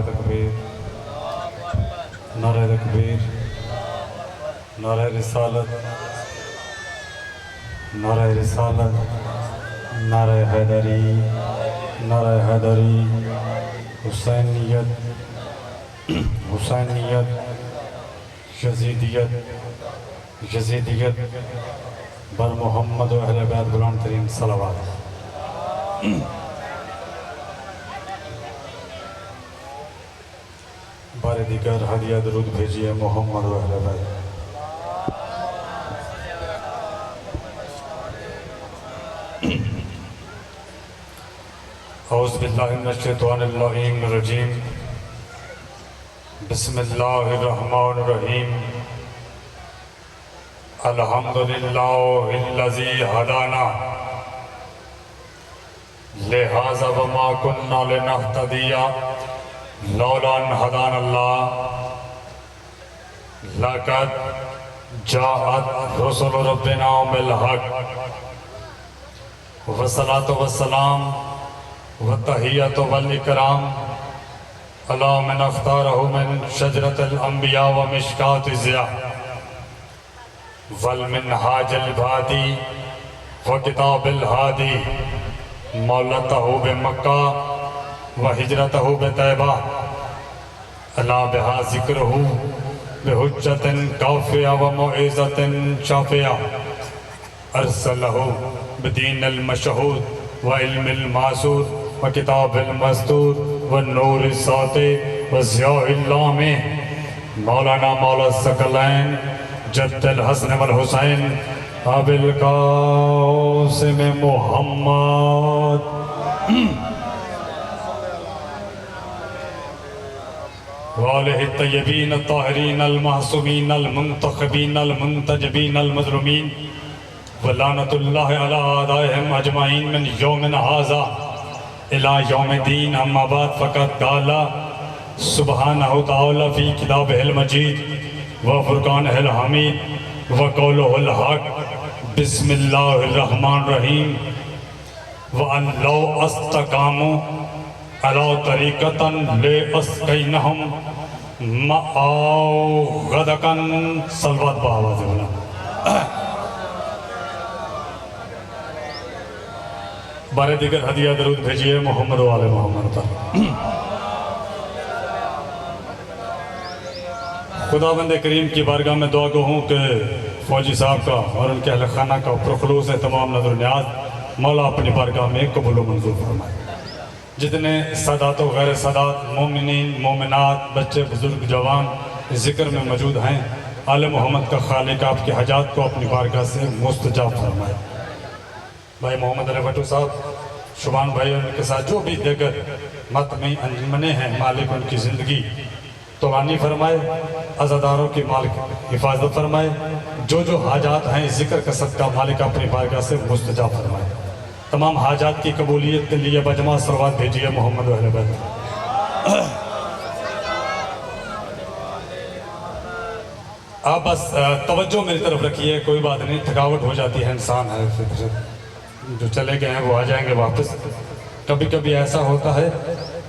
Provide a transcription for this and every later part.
نعرہ تکبیر، نعرہ تکبیر، نعرہ رسالت، نعرہ رسالت، نعرہ حیدری، نعرہ حیدری، حسینیت، حسینیت، یزیدیت، یزیدیت، بر محمد و اہل بیت بلند ترین صلوات۔ بار دیگر ہدیہ درود بھیجیے محمد و اہل بیت۔ اعوذ باللہ من الشیطان اللعین الرجیم، بسم اللہ الرحمن الرحیم، الحمدللہ الذی ہدانا لہذا وما کننا لنہتدی لولا ان ہدانا اللہ لقد جاءت رسل ربنا بالحق والصلاة والسلام والتحیۃ والاکرام علی من اختارہ من شجرۃ الانبیاء ومشکاۃ الضیاء والمنہاج البادی وکتاب الہادی مولتہ بمکہ وحجرتہ بطیبہ علی بہا ذکرہ بحجت کافیہ ومعزت شافیہ ارسلہ بدین المشہود وعلم المعصور وکتاب المستور والنور الساطع وضیاء اللامع مولانا مولا الثقلین جد الحسن والحسین ابی القاسم محمد وآلہ الطیبین الطاہرین المعصومین المنتخبین المنتجبین المظلومین ولعنت اللہ علی اعدائہم اجمعین من یوم ھذا الى یوم الدین۔ اما بعد فقد قال سبحانہ تعالی فی کتابہ المجید وفرقانہ الحمید وقولہ الحق بسم اللہ الرحمن الرحیم وَأَن لَوْ أَسْتَقَامُوا عَلَىٰ طَرِيقَةً لَأَسْقَيْنَاهُم مَّاءً غَدَقًا۔ صلوات بآواز بلند۔ بارے دیگر ہدیہ درود بھیجیے محمد و آل محمد پر۔ خداوند کریم کی بارگاہ میں دعا گو ہوں کہ فوجی صاحب کا اور ان کے اہل خانہ کا پرخلوص ہے تمام نظر و نیاز مولا اپنی بارگاہ میں قبول و منظور فرمائے۔ جتنے سادات و غیر سادات مومنین مومنات بچے بزرگ جوان ذکر میں موجود ہیں آل محمد کا خالق آپ کی حاجات کو اپنی بارگاہ سے مستجاب فرمائے۔ بھائی محمد علی بھٹو صاحب شبان بھائی ان کے ساتھ جو بھی دیگر مطمئن انجمنے ہیں مالک ان کی زندگی طولانی فرمائے، عزاداروں کی مالک حفاظت فرمائے، جو جو حاجات ہیں ذکر کا صدقہ مالک اپنی بارگاہ سے مستجاب فرمائے۔ تمام حاجات کی قبولیت کے لیے بجمع صلوات بھیجیے محمد و اہل بیت۔ آپ بس توجہ میری طرف رکھیے، کوئی بات نہیں، تھکاوٹ ہو جاتی ہے، انسان ہے، جو چلے گئے ہیں وہ آ جائیں گے واپس۔ کبھی کبھی ایسا ہوتا ہے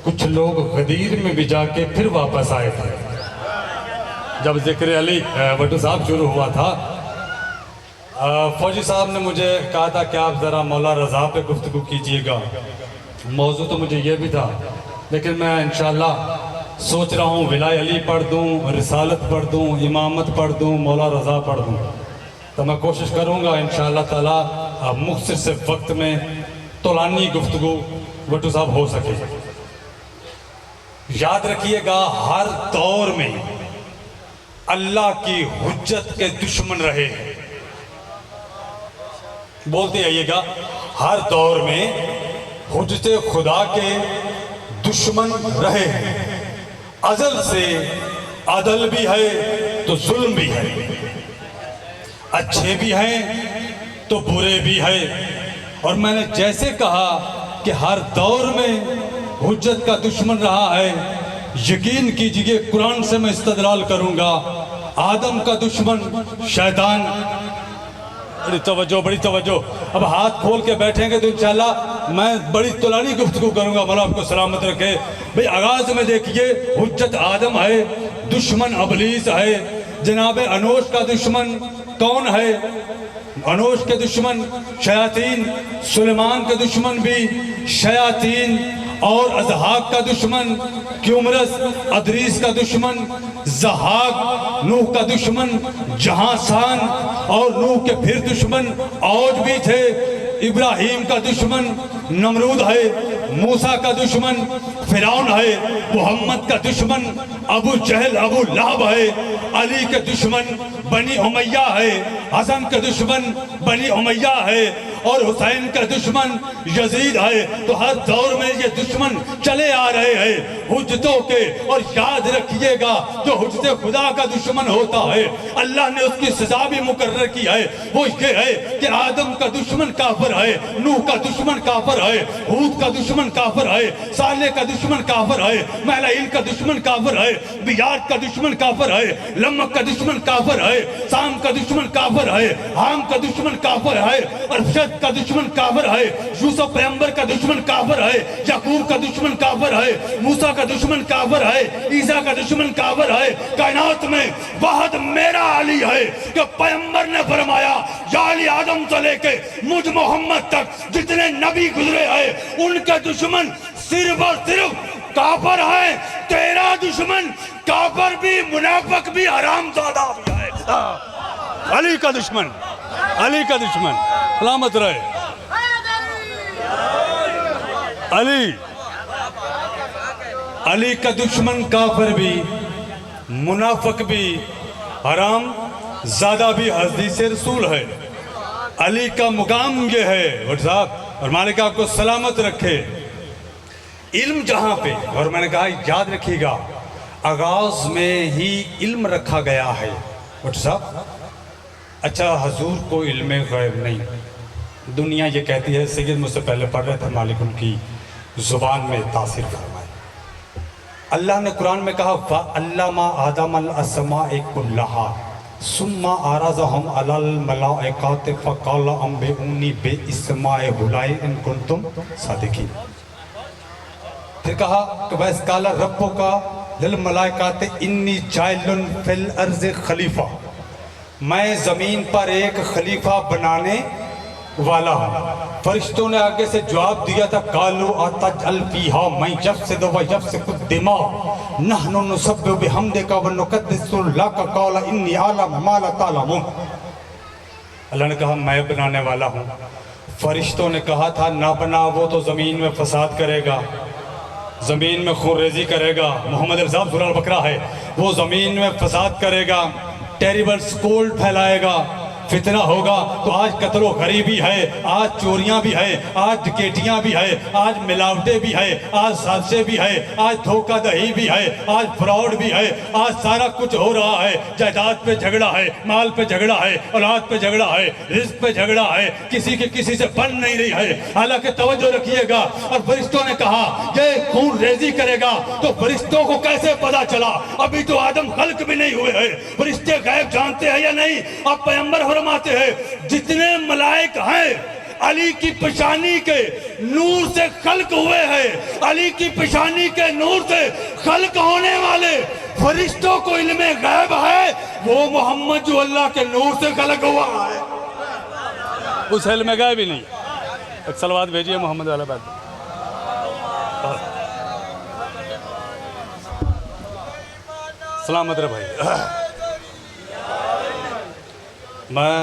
کچھ لوگ غدیر میں بھی جا کے پھر واپس آئے تھے۔ جب ذکر علی بھٹو صاحب شروع ہوا تھا فوجی صاحب نے مجھے کہا تھا کہ آپ ذرا مولا رضا پہ گفتگو کیجئے گا۔ موضوع تو مجھے یہ بھی تھا لیکن میں انشاءاللہ سوچ رہا ہوں ولایت علی پڑھ دوں، رسالت پڑھ دوں، امامت پڑھ دوں، مولا رضا پڑھ دوں، تو میں کوشش کروں گا انشاءاللہ تعالیٰ مختصر سے وقت میں طولانی گفتگو بھٹو صاحب ہو سکے۔ یاد رکھیے گا ہر دور میں اللہ کی حجت کے دشمن رہے ہیں۔ بولتے آئیے گا ہر دور میں حجت خدا کے دشمن رہے ہیں۔ ازل سے عدل بھی ہے تو ظلم بھی ہے، اچھے بھی ہیں تو برے بھی ہیں، اور میں نے جیسے کہا کہ ہر دور میں حجت کا دشمن رہا ہے، یقین کیجئے قرآن سے میں استدلال کروں گا۔ آدم کا دشمن شیطان، बड़ी तवज्जो। अब हाथ खोल के बैठेंगे तो इंशाल्लाह मैं बड़ी तुलानी गुफ्तगू करूंगा, मौला आपको सलामत रखे। भाई आगाज में देखिए, हुज्जत आदम है, दुश्मन अबलीस है। जनाब अनोश का दुश्मन कौन है? अनोश के दुश्मन शयातीन, सुलेमान के दुश्मन भी शयातीन, और अजहाक का दुश्मन क्यूमरस, अदरीस का दुश्मन जहाक, नूह का दुश्मन जहांसान, और नूह के फिर दुश्मन औज भी थे। इब्राहीम का दुश्मन नमरूद है, मूसा का दुश्मन फिरौन है, मोहम्मद का दुश्मन अबू जहल अबू लहब है, अली के दुश्मन बनी उमैया है, हसन के दुश्मन बनी उमैया है, और हुसैन का दुश्मन यजीद है। तो हर दौर में ये दुश्मन चले आ रहे हैं हुज्जतों के। और याद रखिएगा, जो हुज्जत खुदा का दुश्मन होता है अल्लाह ने उसकी सजा भी मुकर्रर की है। वो ये है कि आदम का दुश्मन काफिर है, नूह का दुश्मन काफिर है, हूद का दुश्मन काफिर है, साले का दुश्मन काफिर है, महलाइल का दुश्मन काफिर है, बियाद का दुश्मन काफिर है, लमक का दुश्मन काफिर है, साम का दुश्मन काफिर है, हाम का दुश्मन काफिर है, अरशद का दुश्मन काफिर है, यूसुफ पैगंबर का दुश्मन काफिर है, याकूब का दुश्मन काफिर है, मूसा का दुश्मन काफिर है, ईसा का दुश्मन काफिर है। कायनात में वाहद मेरा अली है कि पैगंबर ने फरमाया, या अली आदम से लेके मुझ मोहम्मद तक जितने नबी गुजरे हैं उनके दुश्मन सिर्फ और सिर्फ काफिर है। तेरा दुश्मन काफिर भी, मुनाफिक भी, हरामजादा भी है। अली का दुश्मन, अली का दुश्मन सलामत रहे। अली का दुश्मन काफिर भी, मुनाफिक भी, हराम ज़्यादा भी हदीस रसूल है। अली का मुकाम ये है भट्ट साहब, और मालिक आपको सलामत रखे। इल्म जहाँ पे, और मैंने कहा याद रखिएगा, आगाज में ही इल्म रखा गया है भट्ट साहब। अच्छा, हजूर को इल्म गैब नहीं, दुनिया ये कहती है। सैयद मुझसे पहले पढ़ रहे थे, मालिक उनकी ज़ुबान में तासीर फरमाए। अल्लाह ने कुरान में कहा, वअल्लमा आदमल अस्माअ कुल्लहा सुम्मा आरज़हम अलल मलाइकाति फ़क़ाल अंबिऊनी बिइस्माइ हुलाई इन कुंतुम सादिकीन। फिर कहा कि वैस काला रब्बुका लिल मलाइकाति इन्नी जाइलुन फिल अर्ज़ि खलीफा, मैं ज़मीन पर एक खलीफा बनाने वाला हूँ। फरिश्तों ने आगे से जवाब दिया था, कालू अतजअल फीहा मैं यफ़सिदु व यफ़सिकु दिमाअ नहनु नुसब्बिहु बिहम्दिका व नुक़द्दिसु लका क़ाला इन्नी अअलमु मा ला तअलमून। अल्लाह ने कहा मैं बनाने वाला हूँ। फरिश्तों ने कहा था ना बना, वो तो ज़मीन में फसाद करेगा, ज़मीन में खूनरेज़ी करेगा। मोहम्मद रज़ा सूरह अल-बकरा है, वो ज़मीन में फसाद करेगा, टेरिबल स्कोल्ड फैलाएगा, फितना होगा। तो आज कत्लो गरीबी है, आज चोरियां भी है, आज डकैतियां भी है, आज मिलावटें भी है, आज साजिशें भी है, आज धोखाधड़ी भी है, आज फ्रॉड भी है, आज सारा कुछ हो रहा है। जायदाद पे झगड़ा है, माल पे झगड़ा है, औलाद पे झगड़ा है, रिस्क पे झगड़ा है, किसी के किसी से बन नहीं रही है। हालांकि तवज्जो रखिएगा, और फरिश्तों ने कहा ये खून रेजी करेगा, तो फरिश्तों को कैसे पता चला? अभी तो आदम खल्क भी नहीं हुए हैं। फरिश्ते गैब जानते हैं या नहीं? अब पैगंबर फरमाते हैं जितने मलाइक हैं अली की पेशानी के नूर से खल्क हुए हैं, अली की पेशानी के नूर से खल्क होने वाले फरिश्तों को इल्मे गैब है। वो मोहम्मद जो अल्लाह के नूर से खल्क हुआ है, उस इल्मे गैब ही नहीं। एक सलवात भेजिए मोहम्मद वाला बात। सलामत रहे भाई। मैं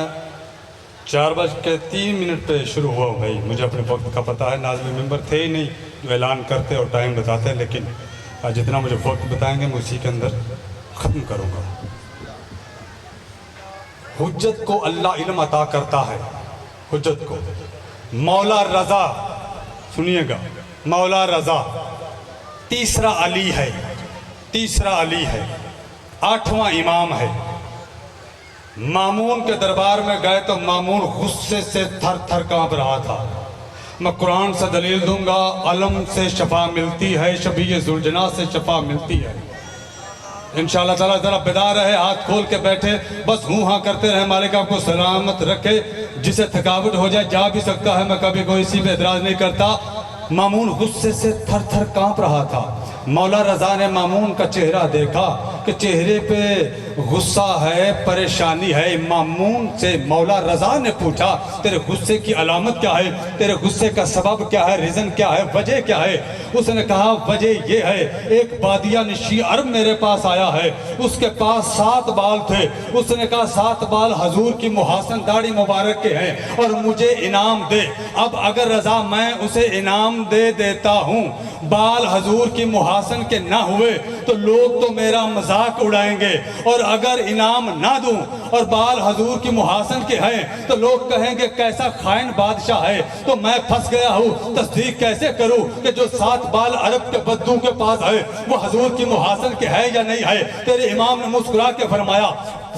4:03 पे शुरू हुआ हूँ भाई, मुझे अपने वक्त का पता है। नाज़िम मेंबर थे ही नहीं जो ऐलान करते और टाइम बताते, लेकिन जितना मुझे वक्त बताएंगे मैं उसी के अंदर ख़त्म करूँगा। हुज्जत को अल्लाह इल्म अता करता है, हुज्जत को। मौला रज़ा, सुनिएगा, मौला रज़ा तीसरा अली है, तीसरा अली है, 8वां इमाम है। मामून के दरबार में गए तो मामून गुस्से से थर थर कांप रहा था। मैं कुरान से दलील दूंगा, अलम से शफा मिलती है, शबीह जुलजना से शफा मिलती है। انشاءاللہ تعالیٰ ذرا بیدار رہے، ہاتھ کھول کے بیٹھے، بس ہوں ہاں کرتے رہے، مالک آپ کو سلامت رکھے۔ جسے تھکاوٹ ہو جائے جا بھی سکتا ہے، میں کبھی کوئی اسی پہ اعتراض نہیں کرتا۔ مامون غصے سے تھر تھر کانپ رہا تھا۔ مولا رضا نے مامون کا چہرہ دیکھا کہ چہرے پہ غصہ ہے، پریشانی ہے۔ مامون سے مولا رضا نے پوچھا تیرے غصے کی علامت کیا ہے، تیرے غصے کا سبب کیا ہے، ریزن کیا ہے، وجہ کیا ہے؟ اس نے کہا وجہ یہ ہے، ایک بادیہ نشی عرب میرے پاس آیا ہے، اس کے پاس 7 بال تھے۔ اس نے کہا 7 بال حضور کی محاسن داڑھی مبارک کے ہیں اور مجھے انعام دے۔ اب اگر رضا میں اسے انعام دے دیتا ہوں، بال حضور کی محاسن کے نہ ہوئے تو لوگ تو میرا مذاق اڑائیں گے، اور اگر انعام نہ دوں اور بال حضور کی محاسن کے ہیں تو لوگ کہیں گے کیسا خائن بادشاہ ہے، تو میں پھنس گیا ہوں۔ تصدیق کیسے کروں کہ جو 7 بال عرب کے بدو کے پاس ہے وہ حضور کی محاسن کے ہے یا نہیں ہے؟ تیرے امام نے مسکرا کے فرمایا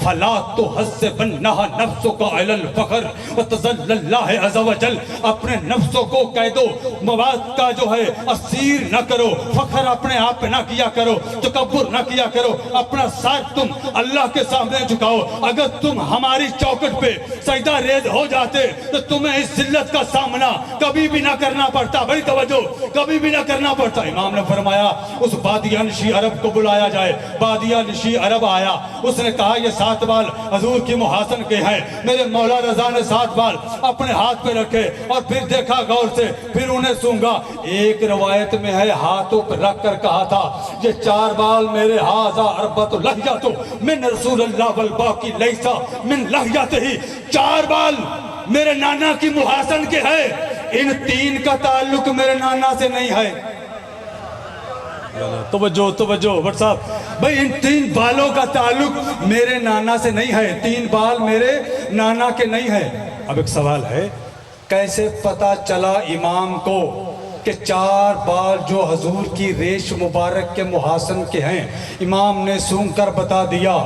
فَلَا تُحَسِّبَنَّهَا نَفْسُكَ عَلَى الْفَخْرِ وَتَذَلَّ اللَّهِ عَزَّ وَجَلَّ۔ اپنے نفسوں کو قید و مواد کا جو ہے اسیر نہ کرو، فخر اپنے آپ پہ نہ کیا کرو، تکبر نہ کیا کرو، اپنا سر تم اللہ کے سامنے جھکاؤ۔ اگر تم ہماری چوکٹ پہ سجدہ ریز ہو جاتے تو تمہیں اس ذلت کا سامنا کبھی بھی نہ کرنا پڑتا۔ بڑی توجہ، کبھی بھی نہ کرنا پڑتا۔ امام نے فرمایا اس بادیہ نشی عرب کو بلایا جائے۔ بادیہ نشی عرب آیا، اس نے کہا یہ 7 بال حضور کی محاسن کے ہیں۔ میرے مولا رضا نے 7 بال اپنے ہاتھ پہ رکھے اور پھر دیکھا غور سے، پھر انہیں سونگا۔ ایک روایت میں ہے ہاتھوں پہ رکھ کر کہا تھا یہ 4 بال میرے ہاذا اربۃ لحیۃ من رسول اللہ والباقی لیس من لحیتہ۔ 4 بال میرے نانا کی محاسن کے ہیں، ان 3 کا تعلق میرے نانا سے نہیں ہے۔ توجہ بٹ صاحب بھئی، ان 3 بالوں کا تعلق میرے نانا سے نہیں ہے، 3 بال میرے نانا کے نہیں ہیں۔ اب ایک سوال ہے، کیسے پتا چلا امام کو کہ 4 بال جو حضور کی ریش مبارک کے محاسن کے ہیں؟ امام نے سونگ کر بتا دیا۔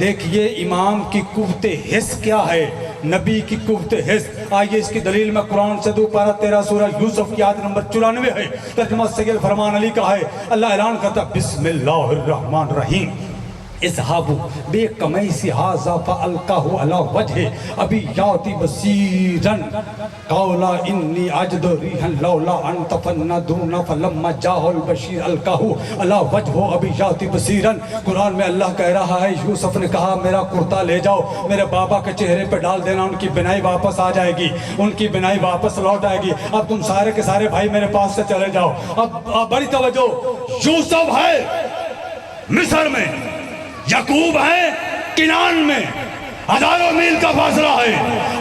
دیکھیے امام کی قوت حس کیا ہے، نبی کی قوت حس۔ آئیے اس کی دلیل میں قرآن سے دو پارہ 13 سورہ یوسف کی آیت نمبر 94 ہے، ترجمہ سید فرمان علی کا ہے۔ اللہ اعلان کرتا بسم اللہ الرحمن الرحیم اذهبوا بقمیص هذا فألقه على وجهه أبيات بصيرا قال إني أجد ريحا لولا أن تفندون فلما جاءه البشير ألقاه على وجهه أبيات بصيرا۔ قرآن میں اللہ کہہ رہا ہے یوسف نے کہا میرا کرتا لے جاؤ، میرے بابا کے چہرے پہ ڈال دینا، ان کی بنائی واپس آ جائے گی، ان کی بنائی واپس لوٹ آئے گی۔ اب تم سارے کے سارے بھائی میرے پاس سے چلے جاؤ۔ اب بڑی توجہ، یوسف ہے مصر میں، یعقوب ہے کنعان میں، ہزاروں میل کا فاصلہ ہے،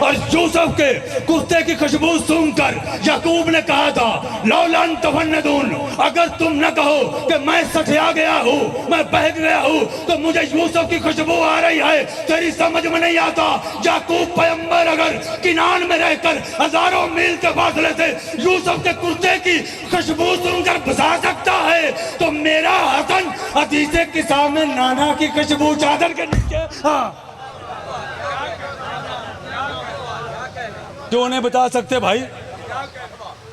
اور یوسف کے کرتے کی خوشبو سونگ کر یعقوب نے کہا تھا لولا ان تفندون، اگر تم نہ کہو کہ میں سٹھیا گیا ہوں، میں بہک گیا ہوں، تو مجھے یوسف کی خوشبو آ رہی ہے، تیری سمجھ میں نہیں آتا۔ یعقوب پیغمبر اگر کنعان میں رہ کر ہزاروں میل کے فاصلے سے یوسف کے کرتے کی خوشبو سن کر بسا سکتا ہے، تو میرا حسن حدیث قصہ میں نانا کی خوشبو چادر کے نیچے کیوں نہیں بتا سکتے بھائی؟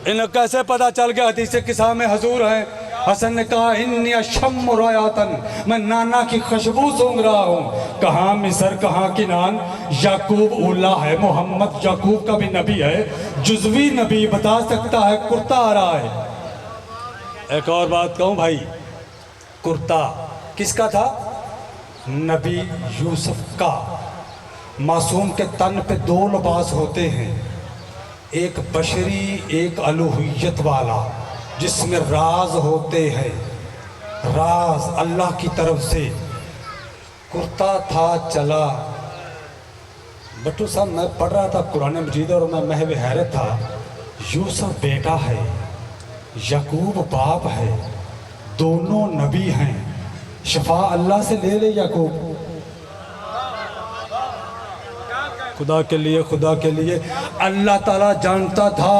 انہیں کیسے پتا چل گیا حدیث قصہ میں حضور ہیں؟ حسن نے کہا انی اشم رایاتن، میں نانا کی خوشبو سونگ رہا ہوں۔ کہاں مصر، کہاں کنعان؟ یعقوب اولا ہے، محمد یعقوب کا بھی نبی ہے، جزوی نبی، بتا سکتا ہے کرتا آ رہا ہے۔ ایک اور بات کہوں بھائی، کرتا کس کا تھا؟ نبی یوسف کا۔ معصوم کے تن پہ 2 لباس ہوتے ہیں، ایک بشری، ایک الوہیت والا، جس میں راز ہوتے ہیں، راز اللہ کی طرف سے۔ کرتا تھا چلا، بٹو صاحب میں پڑھ رہا تھا قرآن مجید اور میں محو حیرت تھا، یوسف بیٹا ہے، یعقوب باپ ہے، دونوں نبی ہیں، شفا اللہ سے لے لے یعقوب۔ خدا کے لیے اللہ تعالیٰ جانتا تھا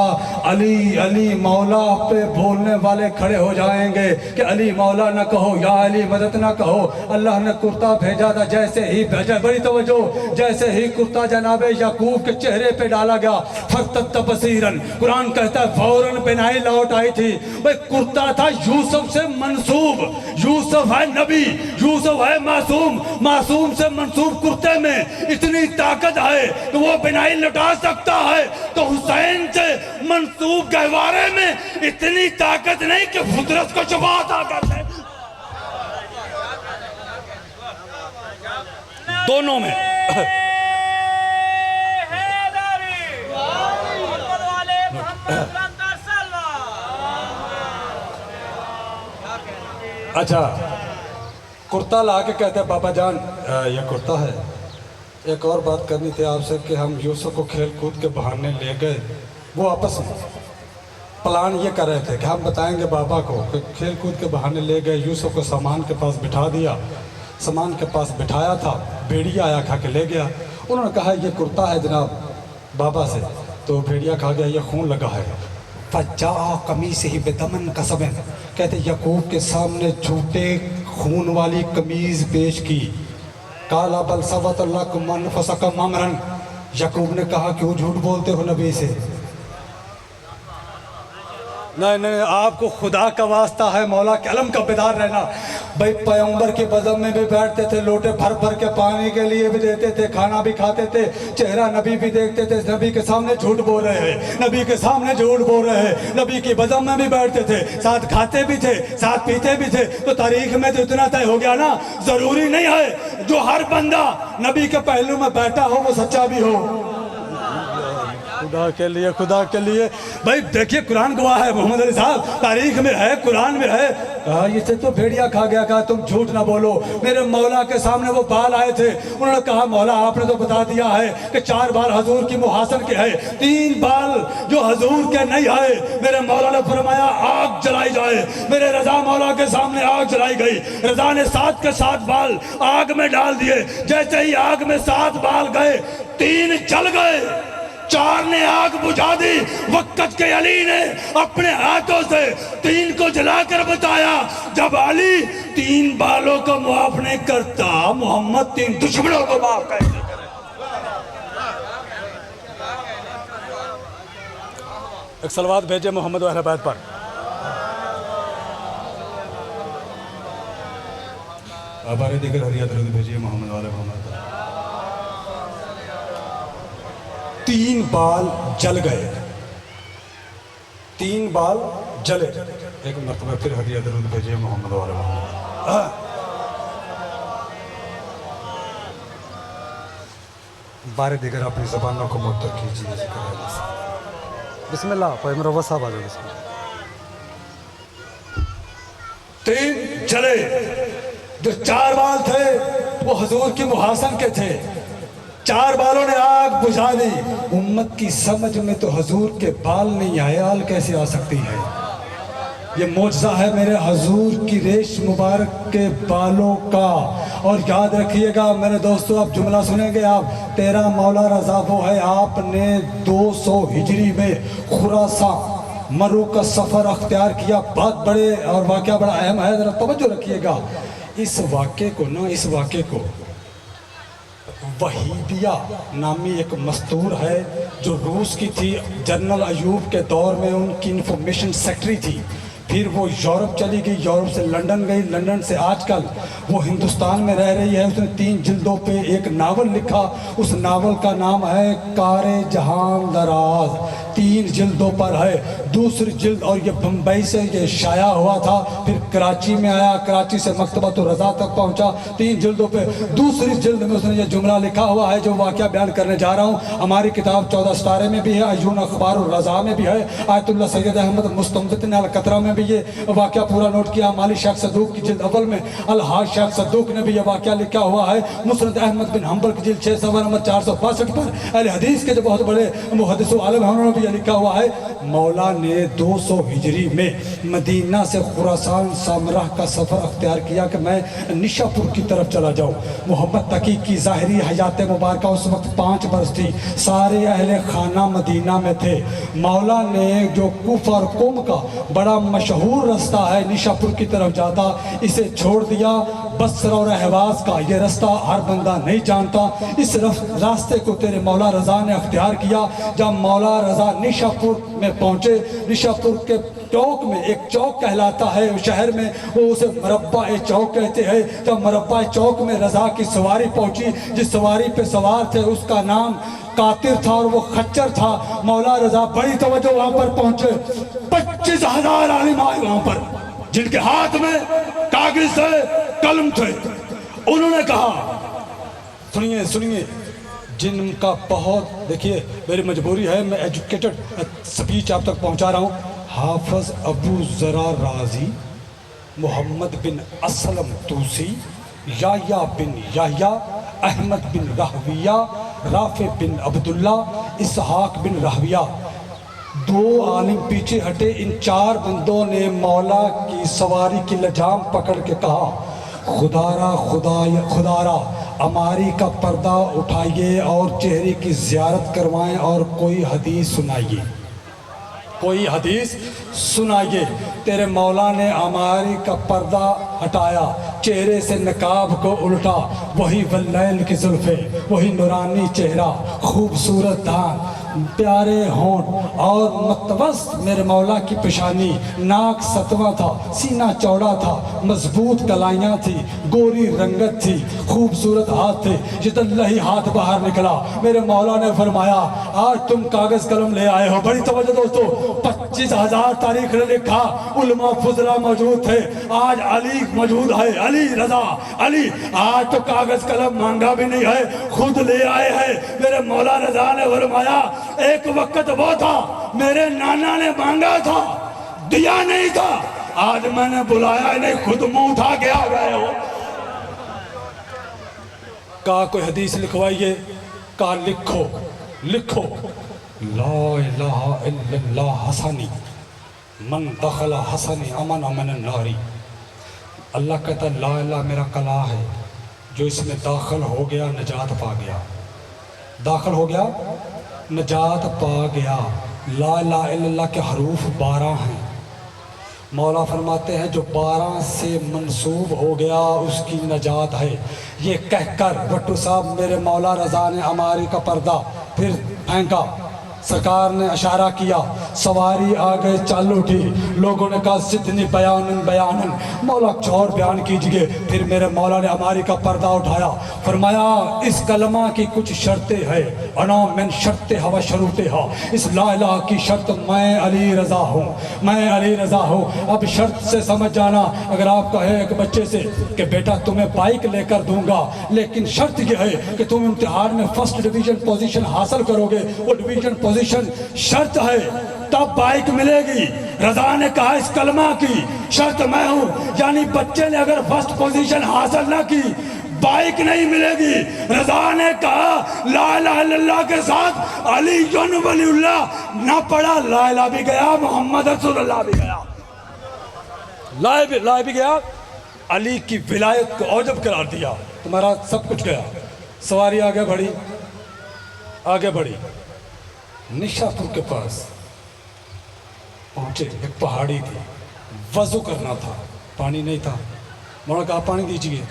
علی علی مولا پہ بولنے والے کھڑے ہو جائیں گے کہ علی مولا نہ کہو، یا علی مدد نہ کہو۔ اللہ نے کرتا بھیجا تھا، جیسے ہی بھیجا، بڑی توجہ، جیسے ہی کرتا جناب یعقوب کے چہرے پہ ڈالا گیا، فرتت بصیراً، قرآن کہتا ہے فوراً بینائی لوٹ آئی تھی۔ بھئی کرتا تھا یوسف سے منسوب، یوسف ہے نبی، یوسف ہے معصوم، معصوم سے منسوب کرتے میں اتنی طاقت ہے کہ وہ بینائی لٹا سکتا ہے، تو حسین سے منسوب گہوارے میں اتنی طاقت نہیں کہ فطرت کو چھپا طاقت ہے۔ دونوں میں اچھا کرتا لا کے کہتے ہیں بابا جان یہ کرتا ہے۔ ایک اور بات کرنی تھی آپ سے کہ ہم یوسف کو کھیل کود کے بہانے لے گئے، وہ آپس میں پلان یہ کر رہے تھے کہ ہم بتائیں گے بابا کو کہ کھیل کود کے بہانے لے گئے، یوسف کو سامان کے پاس بٹھا دیا، سامان کے پاس بٹھایا تھا، بھیڑیا آیا کھا کے لے گیا۔ انہوں نے کہا یہ کرتا ہے جناب بابا سے، تو بھیڑیا کھا گیا یہ خون لگا ہے۔ فَجَاءَ قَمِيصِهُ بِدَمٍ كَذَبٍ، کہتے یعقوب کے سامنے جھوٹے خون والی قمیض پیش کی۔ قَالَ بَلْ سَوَّتْ لَكُمْ أَنفُسُكُمْ أَمْرًا، یعقوب نے کہا کیوں جھوٹ بولتے ہو نبی سے؟ نہیں آپ کو خدا کا واسطہ ہے، مولا کے علم کا بیدار رہنا۔ بھائی پیغمبر کی بزم میں بھی بیٹھتے تھے، لوٹے بھر بھر کے پانی کے لیے بھی دیتے تھے، کھانا بھی کھاتے تھے، چہرہ نبی بھی دیکھتے تھے، نبی کے سامنے جھوٹ بول رہے ہیں، نبی کے سامنے جھوٹ بول رہے ہیں، نبی کی بزم میں بھی بیٹھتے تھے، ساتھ کھاتے بھی تھے، ساتھ پیتے بھی تھے۔ تو تاریخ میں تو اتنا طے ہو گیا نا، ضروری نہیں ہے جو ہر بندہ نبی کے پہلو میں بیٹھا ہو وہ سچا بھی ہو۔ خدا کے لیے بھائی دیکھیے قرآن گواہ ہے، محمد علی صاحب تاریخ میں ہے، قرآن میں ہے۔ کہا یہ سے تو بھیڑیا کھا گیا، کہا تم جھوٹ نہ بولو، میرے مولا کے سامنے وہ بال آئے تھے، انہوں نے کہا مولا آپ نے تو بتا دیا ہے کہ 4 بال حضور کی محاسن کے ہے، 3 بال جو حضور کے نہیں ہے۔ میرے مولا نے فرمایا آگ جلائی جائے، میرے رضا مولا کے سامنے آگ جلائی گئی، رضا نے 7 کے 7 بال آگ میں ڈال دیے، جیسے ہی آگ میں 7 بال گئے 3 جل گئے، 4 نے آگ بجھا دی۔ وقت کے علی نے اپنے ہاتھوں سے 3 کو جلا کر بتایا جب علی 3 بالوں کو معاف نہیں کرتا، محمد 3 دشمنوں کو معاف کیسے کرے؟ ایک صلوات بھیجے محمد و اہل بیت پر۔ ہمارے دیگر ہریہ درود بھیجیے محمد والے محمد پر۔ 3 بال جل گئے، 3 بال جلے۔ ایک مرتبہ پھر ہدیہ درود بھیجیے محمد والے محمد۔ بارے دیگر اپنی زبانوں کو معطر کیجیے ذکر اللہ سے۔ بسم اللہ پڑھیں، مروت صاحب آجائے بسم اللہ۔ 3 جلے، جو 4 بال تھے وہ حضور کی محاسن کے تھے، 4 بالوں نے آگ بجھا دی۔ امت کی سمجھ میں تو حضور کے بال نہیں آئے، آل کیسے آ سکتی ہے؟ یہ معجزہ ہے میرے حضور کی ریش مبارک کے بالوں کا۔ اور یاد رکھیے گا میرے دوستو، اب جملہ سنیں گے آپ، تیرا مولا رضا وہ ہے، آپ نے 200 ہجری میں خراسان مرو کا سفر اختیار کیا۔ بات بڑے اور واقعہ بڑا اہم ہے، ذرا توجہ رکھیے گا۔ اس واقعے کو وحیدیہ نامی ایک مستور ہے جو روس کی تھی، جنرل ایوب کے دور میں ان کی انفارمیشن سیکٹری تھی۔ پھر وہ یورپ چلی گئی، یورپ سے لنڈن گئی، لنڈن سے آج کل وہ ہندوستان میں رہ رہی ہے۔ اس نے 3 جلدوں پہ ایک ناول لکھا، اس ناول کا نام ہے کار جہان دراز، 3 جلدوں پر ہے۔ دوسری جلد اور یہ بمبئی سے یہ شائع ہوا تھا، پھر کراچی میں آیا، کراچی سے مکتبۃ الرضا تک پہنچا، 3 جلدوں پہ۔ دوسری جلد میں اس نے یہ جملہ لکھا ہوا ہے جو واقعہ بیان کرنے جا رہا ہوں۔ ہماری کتاب 14 ستارے میں بھی ہے، عیون اخبار الرضا میں بھی ہے، آیت اللہ سید احمد مستنبط القطرہ میں بھی भी ये वाक़या पूरा नोट किया। माली शेख सदूक की जिल्द अव्वल में अल-हाज शेख सदूक ने भी ये वाक़या लिखा हुआ है। मुस्नद अहमद बिन हम्बल की जिल्द 6 सफ़ा नंबर 465 पर अहले हदीस के जो बहुत बड़े मुहद्दिस आलम हैं उन्होंने भी ये लिखा हुआ है, मौला ने 200 हिजरी में मदीना से खुरासान सामराह का सफ़र अख्तियार किया कि मैं निशापुर की तरफ चला जाऊँ। मोहम्मद तकी की ज़ाहिरी हयात मुबारक उस वक्त 5 बरस थी। सारे अहले खाना मदीना में थे। मौला ने जो कूफा और कुम का बड़ा मशहूर रास्ता है निशापुर की तरफ जाता, इसे छोड़ दिया। बसरा और अहवाज का ये रास्ता हर बंदा नहीं जानता। इस रास्ते को तेरे मौला रज़ा ने अख्तियार किया। जब मौला रज़ा निशापुर में पहुँचे, निशापुर के चौक में एक चौक कहलाता है शहर में, वो उसे मरब्बा ए चौक कहते हैं। जब मरब्बा चौक में रज़ा की सवारी पहुंची, जिस सवारी पे सवार थे उसका नाम कातिर था और वो खच्चर था। मौला रज़ा बड़ी तवज्जो वहां पर पहुंचे। 25,000 आलिम आए वहां पर, जिनके हाथ में कागज थे, कलम थे। उन्होंने कहा, सुनिए सुनिए, जिनका बहुत, देखिए मेरी मजबूरी है, मैं एजुकेटेड स्पीच आप तक पहुंचा रहा हूं। हाफिज अबू ज़रा राजी, मोहम्मद बिन असलम तूसी, याया बिन याया, अहमद बिन रहविया, राफे बिन अब्दुल्ला, इसहाक बिन रहविया, 2 आलिम पीछे हटे। इन 4 बंदों ने मौला की सवारी की लजाम पकड़ के कहा, खुदारा अमारी का पर्दा उठाइए और चेहरे की ज़ियारत करवाएं और कोई हदीस सुनाइए, कोई हदीस सुनाइए। तेरे मौला ने अमारी का पर्दा हटाया, चेहरे से नकाब को उल्टा, वही वल्लैल की जुल्फ़े, वही नूरानी चेहरा, खूबसूरत दांत, प्यारे होंठ और मतवस मेरे मौला की पेशानी। नाक सतवा था, सीना चौड़ा था, मजबूत कलाइयाँ थी, गोरी रंगत थी, खूबसूरत हाथ थे। जितना ही हाथ बाहर निकला, मेरे मौला ने फरमाया, आज तुम कागज़ कलम ले आए हो। बड़ी तवज्जो दोस्तों, 25,000 तारीख ने लिखा, उलमा फुजला मौजूद थे। आज अली मौजूद है, अली रज़ा अली। आज तो कागज़ कलम मांगा भी नहीं है, खुद ले आए हैं। मेरे मौला रज़ा ने फरमाया, एक वक्त वो था मेरे नाना ने मांगा था, दिया नहीं था, आज मैंने बुलाया नहीं, खुद मुंह उठा के आ गए हो। कहा कोई हदीस लिखवाइए, कहा लिखो लिखो, ला इलाहा इल्लल्लाह हसनी मन दखला हसनी अमन अमन नारी। अल्लाह कहता ला इलाहा मेरा कला है, जो इसमें दाखिल हो गया नजात पा गया, दाखिल हो गया नजात पा गया। ला इलाहा इल्लल्लाह के हरूफ 12 हैं। मौला फरमाते हैं जो 12 से मंसूब हो गया उसकी नजात है। ये कहकर भट्टू साहब मेरे मौला रज़ा ने अमारी का पर्दा फिर फेंका, सरकार ने इशारा किया, सवारी आ गए, चाल उठी। लोगों ने कहा सिद्धनी बयानन बयानन, मौला और बयान कीजिए। फिर मेरे मौला ने हमारी का पर्दा उठाया, फरमाया इस कलमा की कुछ शर्तें हैं, अना मैन शर्तें हवा शरूते हा। इस ला इलाहा की शर्त मैं अली रज़ा हूँ, मैं अली रज़ा हूँ। अब शर्त से समझ जाना, अगर आप कहे एक बच्चे से कि बेटा तुम्हें बाइक लेकर दूंगा, लेकिन शर्त यह है कि तुम इम्तिहान में फर्स्ट डिवीजन पोजीशन हासिल करोगे, वो डिवीजन पोजीशन शर्त है, तब बाइक मिलेगी। रज़ा ने कहा इस कलमा की शर्त मैं हूँ, यानी बच्चे ने अगर फर्स्ट पोजीशन हासिल ना की बाइक नहीं मिलेगी। रज़ा ने कहा ला इलाहा इल्लल्लाह के साथ अली वलीउल्लाह ना पढ़ा, ला इलाहा भी गया, मोहम्मद रसूलुल्लाह भी गया, ला भी गया, अली की विलायत को औजब करार दिया, तुम्हारा सब कुछ गया। सवारी आगे बढ़ी, आगे बढ़ी, निशापुर के पास पहुंचे। एक पहाड़ी थी, वज़ू करना था, पानी नहीं था। मौला कहा पानी दीजिए,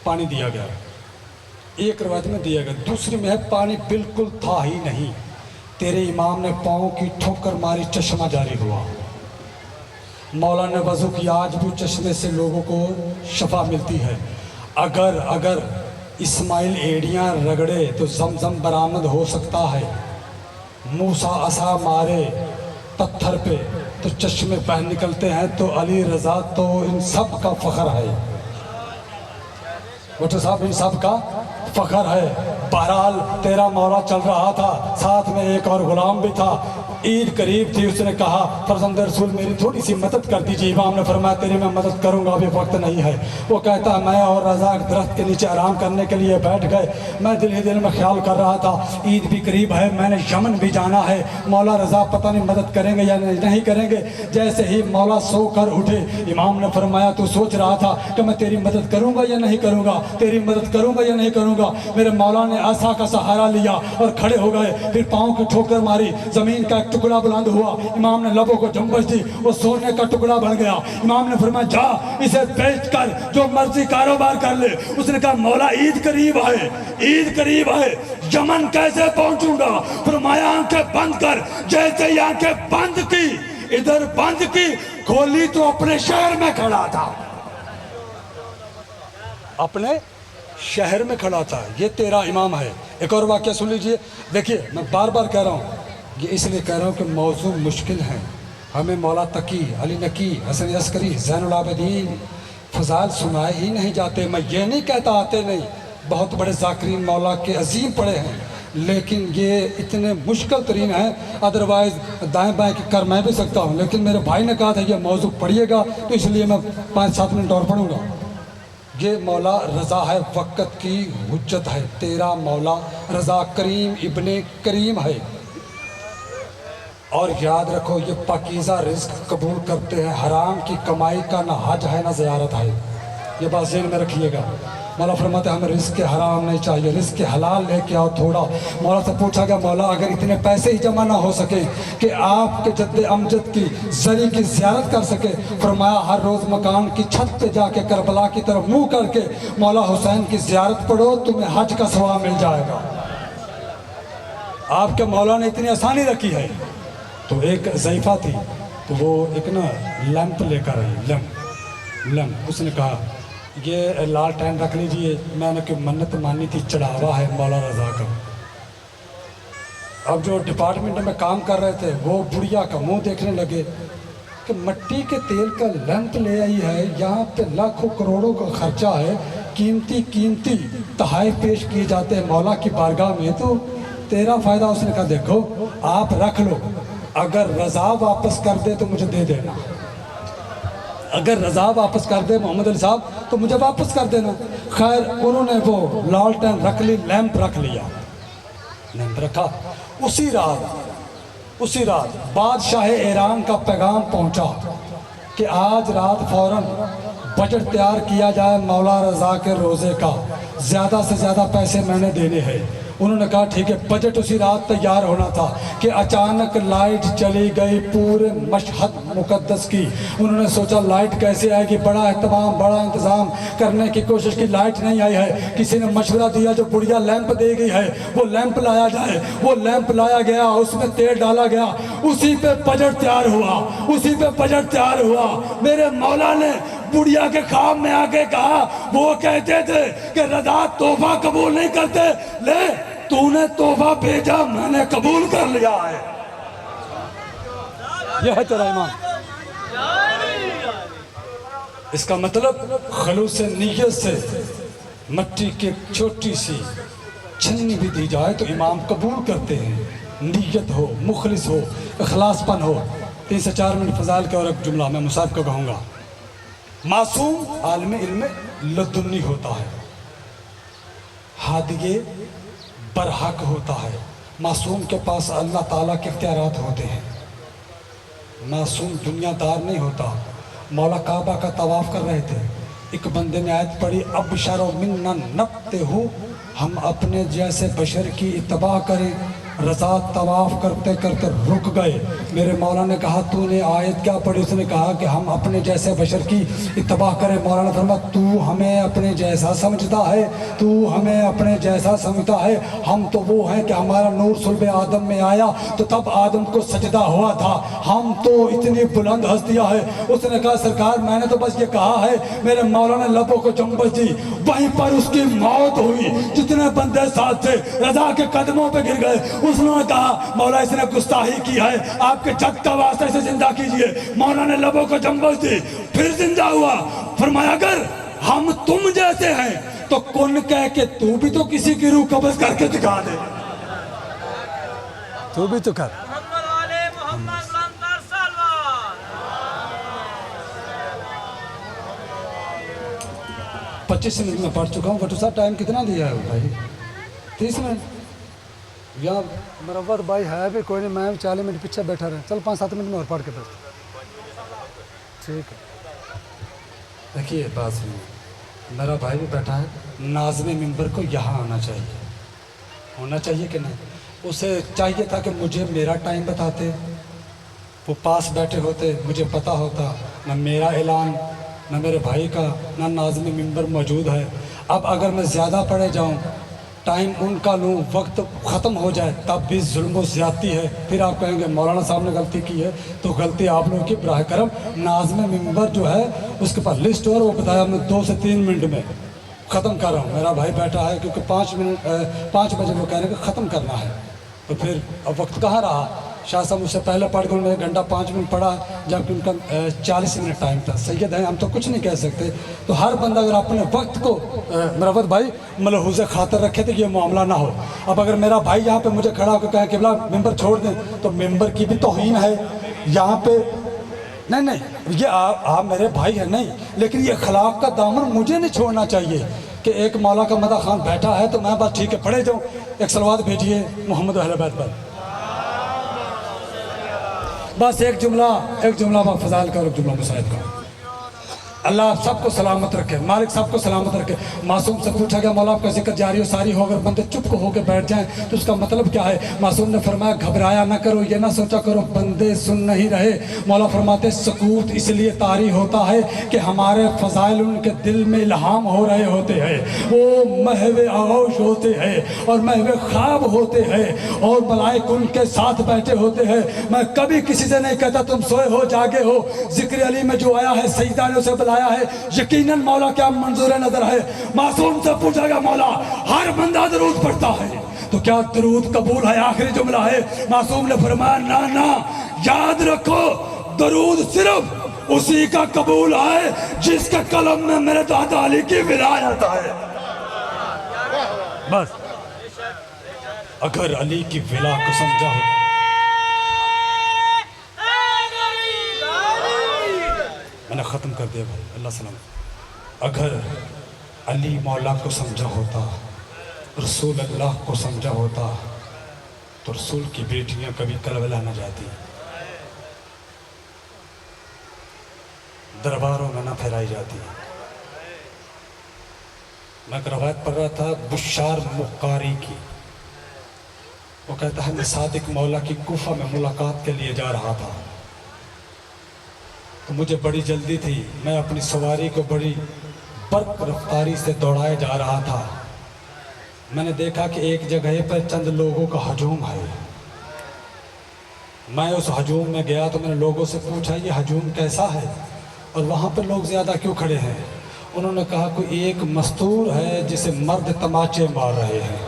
पानी दिया गया। एक रवायत में दिया गया, दूसरी में है पानी बिल्कुल था ही नहीं। तेरे इमाम ने पाँव की ठोकर मारी, चश्मा जारी हुआ। मौला ने वज़ू किया, आज भी चश्मे से लोगों को शफा मिलती है। अगर इस्माइल एड़ियाँ रगड़े तो ज़मज़म बरामद हो सकता है। मूसा असा मारे पत्थर पे तो चश्मे बह निकलते हैं, तो अली रज़ा तो इन सब का फ़ख्र है। भट्टू साहब इन सब का फ़ख्र है। बहरहाल तेरा मौला चल रहा था, साथ में एक और गुलाम भी था। ईद करीब थी। उसने कहा फरजंद रसूल मेरी थोड़ी सी मदद कर दीजिए। इमाम ने फरमाया तेरी मैं मदद करूंगा, अभी वक्त नहीं है। वो कहता मैं और रज़ा दरख्त के नीचे आराम करने के लिए बैठ गए। मैं दिल ही दिल में ख्याल कर रहा था ईद भी करीब है, मैंने यमन भी जाना है, मौला रज़ा पता नहीं मदद करेंगे या नहीं करेंगे। जैसे ही मौला सो कर उठे, इमाम ने फरमाया तू सोच रहा था कि मैं तेरी मदद करूंगा या नहीं करूंगा, तेरी मदद करूंगा या नहीं करूंगा। मेरे मौला ने आसा का सहारा लिया और खड़े हो गए। फिर पाँव की ठोकर मारी, जमीन का एक टुकड़ा बुलंद हुआ। इमाम ने लबों को झुंबश दी, वो सोने का टुकड़ा बन गया। इमाम ने फरमाया जा इसे बेच कर जो मर्जी कारोबार कर ले। उसने कहा मौला ईद करीब है, ईद करीब है, यमन कैसे पहुंचूंगा। फरमाया आंखें बंद कर। जैसे ही आंखें बंद की, इधर बंद की, खोली तो अपने शहर में खड़ा था, अपने शहर में खड़ा था। ये तेरा इमाम है। एक और वाक़या सुन लीजिए। देखिए मैं बार बार कह रहा हूँ, ये इसलिए कह रहा हूँ कि मौजू मुश्किल है। हमें मौला तकी, अली नकी, हसन अस्करी, ज़ैनुल आबिदीन फ़ज़ाइल सुनाए ही नहीं जाते। मैं ये नहीं कहता आते नहीं, बहुत बड़े ज़ाकिरीन मौला के अजीम पड़े हैं, लेकिन ये इतने मुश्किल तरीन हैं। अदरवाइज़ दाएँ बाएँ कर मैं भी सकता हूँ, लेकिन मेरे भाई ने कहा था ये मौजू पढ़िएगा, तो इसलिए मैं 5-7 मिनट और पढ़ूँगा। ये मौला रज़ा है, वक़्त की हुज्जत है। तेरा मौला रज़ा करीम इब्ने करीम है। और याद रखो ये पाकीज़ा रिज़्क़ कबूल करते हैं। हराम की कमाई का ना हज है ना ज़ियारत है, ये बात ज़हन में रखिएगा। मौला फरमाते हमें रिज़्क़ हराम नहीं चाहिए, रिज़्क़ हलाल लेके आओ थोड़ा। मौला से पूछा गया मौला अगर इतने पैसे ही जमा ना हो सके कि आपके जद्द अमजद की ज़री की ज़ियारत कर सके। फरमाया हर रोज़ मकान की छत पे जाके करबला की तरफ मुँह करके मौला हुसैन की ज़ियारत पढ़ो, तुम्हें हज का सवाब मिल जाएगा। आपके मौला ने इतनी आसानी रखी है। तो एक ज़ईफ़ा थी, तो वो एक ना लैंप लेकर आई, लैंप। उसने कहा ये लाल टैन रख लीजिए, मैंने कोई मन्नत मानी थी, चढ़ावा है मौला रज़ा का। अब जो डिपार्टमेंट में काम कर रहे थे वो बुढ़िया का मुंह देखने लगे कि मट्टी के तेल का लैंप ले आई है, यहाँ पे लाखों करोड़ों का खर्चा है, कीमती तोहफ़े पेश किए जाते हैं मौला की बारगाह में, तो तेरा फ़ायदा। उसने कहा देखो आप रख लो, अगर रज़ा वापस कर दे तो मुझे दे देना, अगर रज़ा वापस कर दे मोहम्मद अली साहब तो मुझे वापस कर देना। खैर उन्होंने वो लालटेन रख ली, लैंप रख लिया, लैंप रखा। उसी रात बादशाह ईरान का पैगाम पहुंचा कि आज रात फौरन बजट तैयार किया जाए मौला रज़ा के रोज़े का, ज़्यादा से ज़्यादा पैसे मैंने देने हैं। उन्होंने कहा ठीक है। बजट उसी रात तैयार होना था कि अचानक लाइट चली गई पूरे मशहद मुकद्दस की। उन्होंने सोचा लाइट कैसे आएगी, बड़ा इंतज़ाम करने की कोशिश की, लाइट नहीं आई है। किसी ने मशवरा दिया जो बुढ़िया लैंप दे गई है वो लैंप लाया जाए। वो लैंप लाया गया, उसमें तेल डाला गया, उसी पे बजट तैयार हुआ। मेरे मौला ने बुढ़िया के ख्वाब में आके कहा, वो कहते थे कि रज़ा तोहफा कबूल नहीं करते, ले तूने तोहफा भेजा, मैंने कबूल कर लिया है। यह है तेरा ईमान। इसका मतलब खलूस नीयत से मट्टी की छोटी सी छन्नी भी दी जाए तो इमाम कबूल करते हैं। नीयत हो, मुखलिस हो, इखलासपन हो। 3 से 4 मिनट फजाइल का और एक जुमला मैं मुसाहिब को कहूँगा। मासूम आलम इल्म लदुन्नी होता है, हादिये बरहक होता है। मासूम के पास अल्लाह ताला के इख्तियारात होते हैं। मासूम दुनियादार नहीं होता। मौला काबा का तवाफ़ कर रहे थे, एक बंदे ने आयत पढ़ी, अब शरो मिन्ना नबते हो, हम अपने जैसे बशर की इत्तबा करें। रज़ा तवाफ़ करते करते रुक गए। मेरे मौला ने कहा तूने आयत क्या पढ़ी? उसने कहा कि हम अपने जैसे बशर की इत्तबा करें। मौला ने फरमाया तू हमें अपने जैसा समझता है, तू हमें अपने जैसा समझता है। हम तो वो हैं कि हमारा नूर सुल्ब आदम में आया तो तब आदम को सजदा हुआ था, हम तो इतनी बुलंद हस्तियाँ हैं। उसने कहा सरकार मैंने तो बस ये कहा है। मेरे मौला ने लबों को चुम्बस दी, वहीं पर उसकी मौत हुई। जितने बंदे साथ थे रज़ा के कदमों पे गिर गए। उसने कहा मौला इसने गुस्ताही की है, आपके जद का वास्ता इसे जिंदा कीजिए। मौला ने लबों को चुम्बस दी, फिर जिंदा हुआ। फरमाया अगर हम तुम जैसे हैं तो कुन कह के तू भी तो किसी की रूह कब्ज़ करके दिखा दे, तू भी तो कर। 25 मिनट में पढ़ चुका हूँ। भट्टू साहब टाइम कितना दिया है भाई? 30 मिनट। यहाँ मरवत भाई है भी कोई नहीं, मैं 40 मिनट पीछे बैठा रहे। चल 5-7 मिनट में और पढ़ के बस। ठीक है। देखिए बात सुनिए, मेरा भाई भी बैठा है, नाज़िम मिंबर को यहाँ आना चाहिए, होना चाहिए कि नहीं? उसे चाहिए था कि मुझे मेरा टाइम बताते, वो पास बैठे होते, मुझे पता होता। न मेरा ऐलान, न मेरे भाई का, न नाज़िम मिंबर मौजूद है। अब अगर मैं ज़्यादा पढ़े जाऊँ, टाइम उनका लूँ, वक्त ख़त्म हो जाए, तब भी जुल्म व ज़्यादती है। फिर आप कहेंगे मौलाना साहब ने गलती की है, तो गलती आप लोगों की बराह करम। नाज़िम मिंबर जो है उसके पास लिस्ट और वो बताया, मैं 2 से 3 मिनट में ख़त्म कर रहा हूँ। मेरा भाई बैठा है क्योंकि 5 बजे वो कह रहे हैं कि ख़त्म करना है, तो फिर अब वक्त कहाँ रहा? शाह साहब उससे पहले पढ़ के उन्होंने 1 घंटा 5 मिनट पढ़ा, जबकि उनका 40 मिनट टाइम था। सैयद है, हम तो कुछ नहीं कह सकते। तो हर बंदा अगर अपने वक्त को मरवत भाई मलहूज़ खातर रखे तो ये मामला ना हो। अब अगर मेरा भाई यहाँ पे मुझे खड़ा होकर कहे किबला मेंबर छोड़ दें, तो मेंबर की भी तौहीन है यहाँ पे। नहीं, ये आप मेरे भाई हैं नहीं, लेकिन ये अखलाक का दामन मुझे नहीं छोड़ना चाहिए कि एक मौला का मदा खान बैठा है तो मैं बस ठीक है पढ़े जाऊँ। एक सलवात भेजिए मोहम्मद अहले बैत पर। बस एक जुमला फजाइल का और एक जुमला मुसाइब का। अल्लाह आप सबको सलामत रखे, मालिक सबको सलामत रखे। मासूम से पूछा गया मौला आपका जिक्र जारी हो सारी हो, अगर बंदे चुप होकर बैठ जाएं तो उसका मतलब क्या है? मासूम ने फरमाया घबराया ना करो, ये ना सोचा करो बंदे सुन नहीं रहे। मौला फरमाते सकूत इसलिए तारी होता है कि हमारे फजाइल उनके दिल में इल्हाम हो रहे होते हैं, वो महवे आगोश होते हैं और महवे ख्वाब होते हैं और मलाइक उनके साथ बैठे होते हैं। मैं कभी किसी से नहीं कहता तुम सोए हो जागे हो। जिक्र अली में जो आया है सईदा ने उसे आया है, यकीनन मौला क्या मंजूर नजर है। मासूम से पूछा गया मौला हर बंदा दरूद पढ़ता है तो क्या दरूद कबूल है? आखिरी जुमला है। मासूम ने फरमाया ना, याद रखो दरूद सिर्फ उसी का कबूल है जिसके कलम में मेरे दादा अली की विलायत है। बस अगर अली की विला को समझा हो, मैंने ख़त्म कर दिया भाई, अल्लाह सलाम। अगर अली मौला को समझा होता, रसूल अल्लाह को समझा होता, तो रसूल की बेटियां कभी करबला न जाती, दरबारों में न फैलाई जाती। मैं एक रवायत पढ़ रहा था बुशार मुक्कारी की, वो कहता है मैं सादिक मौला की कूफा में मुलाकात के लिए जा रहा था, तो मुझे बड़ी जल्दी थी। मैं अपनी सवारी को बड़ी बर्क रफ्तारी से दौड़ाए जा रहा था। मैंने देखा कि एक जगह पर चंद लोगों का हजूम है। मैं उस हजूम में गया तो मैंने लोगों से पूछा ये हजूम कैसा है और वहाँ पर लोग ज़्यादा क्यों खड़े हैं? उन्होंने कहा कोई एक मस्तूर है जिसे मर्द तमाचे मार रहे हैं।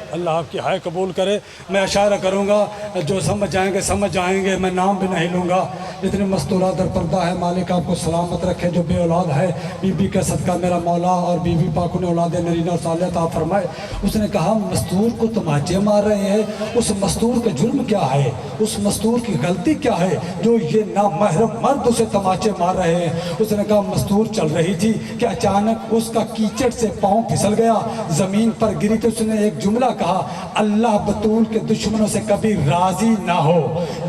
अल्लाह आपकी हाय कबूल करे। मैं इशारा करूँगा, जो समझ जाएंगे, मैं नाम भी नहीं लूँगा। जितने मस्तूरा दर पर्दा है मालिक आपको सलामत रखे। जो बे औलाद है बीबी का सदका मेरा मौला और बीबी पाक ने औलाद नरीना और सालियत आप फरमाए। उसने कहा मस्तूर को तमाचे मार रहे हैं, उस मस्तूर का जुर्म क्या है, उस मस्तूर की गलती क्या है जो ये नामहरम मर्द उसे तमाचे मार रहे हैं? उसने कहा मस्तूर चल रही थी कि अचानक उसका कीचड़ से पाँव फिसल गया, ज़मीन पर गिरी तो उसने एक जुमला कहा, अल्लाह बतूल के दुश्मनों से कभी राजी ना हो।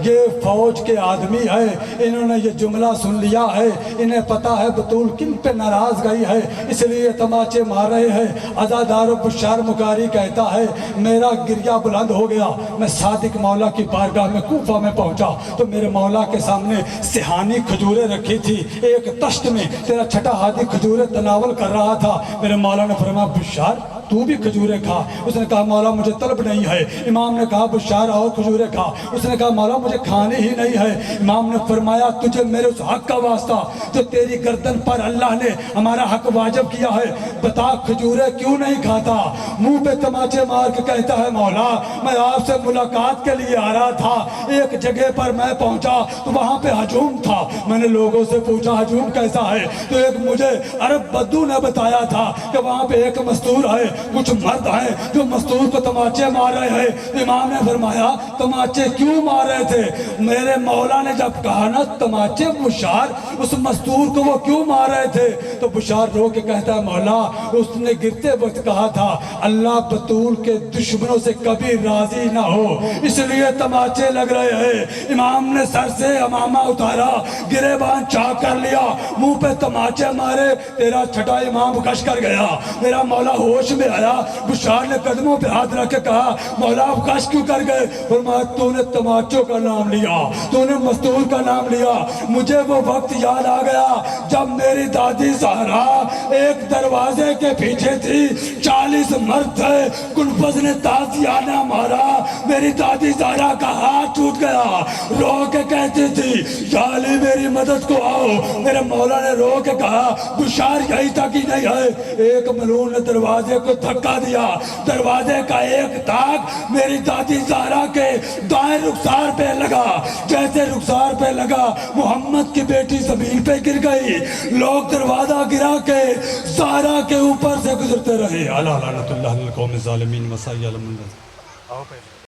ये फौज के आदमी है, इन्होंने ये जुमला सुन लिया है, इन्हें पता है बतूल किन पे नाराज गई है, इसलिए तमाचे मार रहे हैं। अज़ादार बुशार मुकारी कहता है मेरा गिरिया बुलंद हो गया। मैं सादिक मौला की बारगाह में कूफा में पहुंचा तो मेरे मौला के सामने सिहानी खजूरें रखी थी, एक तश्त में तेरा छठा हादी खजूरें तनावल कर रहा था। मेरे मौला ने फरमाया बुशार तू भी खजूरें खा। उसने कहा मौला मुझे तलब नहीं है। इमाम ने कहा बुशार और खजूरें खा। उसने कहा मौला मुझे खाने ही नहीं है। इमाम ने फरमाया तुझे मेरे उस हक का वास्ता जो तेरी गर्दन पर अल्लाह ने हमारा हक वाजिब किया है, बता खजूरें क्यों नहीं खाता? मुंह पे तमाचे मार के कहता है मौला मैं आपसे मुलाकात के लिए आ रहा था, एक जगह पर मैं पहुंचा तो वहां पे हजूम था। मैंने लोगों से पूछा हजूम कैसा है, तो एक मुझे अरब बद्दू ने बताया था कि वहां पे एक मस्तूर है کچھ مرد ہیں جو مستور کو تماچے مار رہے ہیں۔ امام نے فرمایا تماچے کیوں مار رہے تھے؟ میرے مولا نے جب کہا نا تماچے بشار اس مستور کو وہ کیوں مار رہے تھے، تو بشار رو کے کہتا ہے مولا اس نے گرتے وقت کہا تھا اللہ بطول کے دشمنوں سے کبھی راضی نہ ہو، اس لیے تماچے لگ رہے ہیں۔ امام نے سر سے امامہ اتارا، گریبان چاک کر لیا، منہ پہ تماچے مارے، تیرا چھٹا امام کش کر گیا۔ میرا مولا ہوش میں آیا، بشار نے قدموں پہ ہاتھ رکھ کے کہا مولا آپ کش کیوں کر گئے؟ فرمایا تو نے تماچوں کا نام لیا، تو نے مستور کا نام لیا، مجھے وہ وقت یاد آ گیا جب میری دادی زہرا ایک دروازے کے پیچھے تھی، 40 مرد تھے، گنبد نے تازیانہ مارا، میری دادی زہرا کا ہاتھ ٹوٹ گیا، رو کے کہتی تھی یا علی میری مدد کو آؤ۔ میرے مولا نے رو کے کہا بشار یہی تک ہی نہیں ہے، ایک ملعون نے دروازے کو دھکا دیا، دروازے کا ایک تاک میری دادی زہرا کے دائیں رخسار پہ لگا، جیسے رخسار پہ لگا محمد کی بیٹی زمین پہ گر گئی، لوگ دروازہ گرا کے زہرا کے اوپر سے گزرتے رہے۔ اللہ لعنت اللہ علی القوم الظالمین مسائی علم اللہ۔